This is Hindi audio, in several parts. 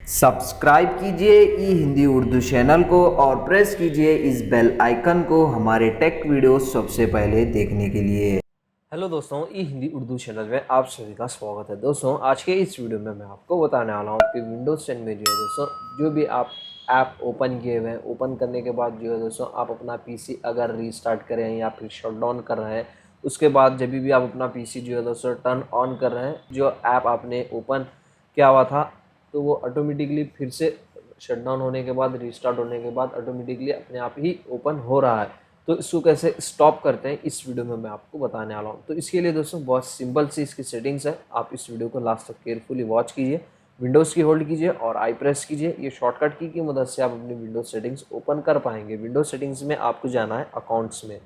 सब्सक्राइब कीजिए ई हिंदी उर्दू चैनल को और प्रेस कीजिए इस बेल आइकन को हमारे टेक वीडियोस सबसे पहले देखने के लिए। हेलो दोस्तों, ई हिंदी उर्दू चैनल में आप सभी का स्वागत है। दोस्तों, आज के इस वीडियो में मैं आपको बताने वाला हूँ कि विंडोज़ 10 में जो है दोस्तों, जो भी आप ऐप ओपन किए हुए हैं, ओपन करने के बाद जो है दोस्तों आप अपना पीसी अगर रीस्टार्ट कर रहे हैं या फिर शट डाउन कर रहे हैं, उसके बाद जब भी आप अपना पीसी जो है दोस्तों टर्न ऑन कर रहे हैं, जो ऐप आपने ओपन किया हुआ था तो वो ऑटोमेटिकली फिर से शट डाउन होने के बाद, रीस्टार्ट होने के बाद ऑटोमेटिकली अपने आप ही ओपन हो रहा है। तो इसको कैसे स्टॉप करते हैं इस वीडियो में मैं आपको बताने वाला हूँ। तो इसके लिए दोस्तों बहुत सिंपल सी इसकी सेटिंग्स है। आप इस वीडियो को लास्ट तक केयरफुली वॉच कीजिए, विंडोज़ की होल्ड कीजिए और आई प्रेस कीजिए। ये शॉर्टकट की मदद से आप अपनी विंडोज सेटिंग्स ओपन कर पाएंगे। विंडोज सेटिंग्स में आपको जाना है अकाउंट्स में।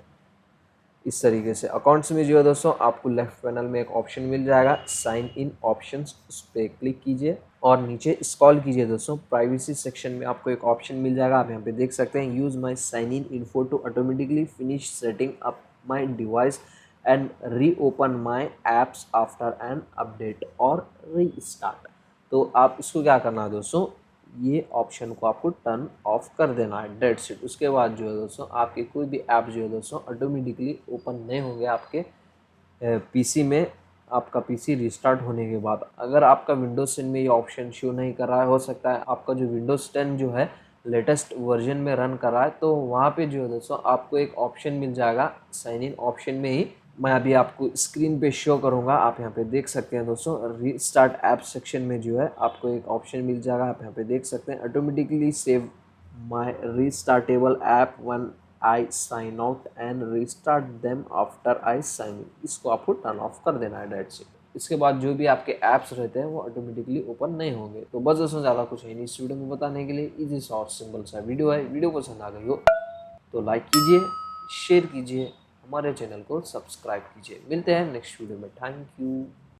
इस तरीके से अकाउंट्स में जो है दोस्तों आपको लेफ्ट पैनल में एक ऑप्शन मिल जाएगा साइन इन ऑप्शंस, उस पर क्लिक कीजिए और नीचे स्क्रॉल कीजिए दोस्तों। प्राइवेसी सेक्शन में आपको एक ऑप्शन मिल जाएगा, आप यहाँ पे देख सकते हैं use my sign in info to automatically finish setting up my device and reopen my apps after an update और रीस्टार्ट। तो आप इसको क्या करना है दोस्तों, ये ऑप्शन को आपको टर्न ऑफ कर देना है, डेट सीट। उसके बाद जो है दोस्तों आपके कोई भी ऐप जो है दोस्तों ऑटोमेटिकली ओपन नहीं होंगे आपके पीसी में। आपका पीसी रिस्टार्ट होने के बाद अगर आपका विंडोज 10 में ये ऑप्शन शो नहीं कर रहा है, हो सकता है आपका जो विंडोज 10 जो है लेटेस्ट वर्जन में रन कर रहा है, तो वहाँ पे जो है दोस्तों आपको एक ऑप्शन मिल जाएगा साइन इन ऑप्शन में ही। मैं अभी आपको स्क्रीन पे शो करूँगा, आप यहाँ पे देख सकते हैं दोस्तों। रीस्टार्ट ऐप सेक्शन में जो है आपको एक ऑप्शन मिल जाएगा, आप यहाँ पे देख सकते हैं automatically save my restartable app when I sign out and restart them after I sign in. इसको आपको टर्न ऑफ कर देना है, डेट से। इसके बाद जो भी आपके ऐप्स रहते हैं वो ऑटोमेटिकली ओपन नहीं होंगे। तो बस दोस्तों ज़्यादा कुछ है नहीं इस वीडियो में बताने के लिए। इजी सा और सिंपल सा वीडियो है। वीडियो पसंद आ गई हो तो लाइक कीजिए, शेयर कीजिए, हमारे चैनल को सब्सक्राइब कीजिए। मिलते हैं नेक्स्ट वीडियो में। Thank you.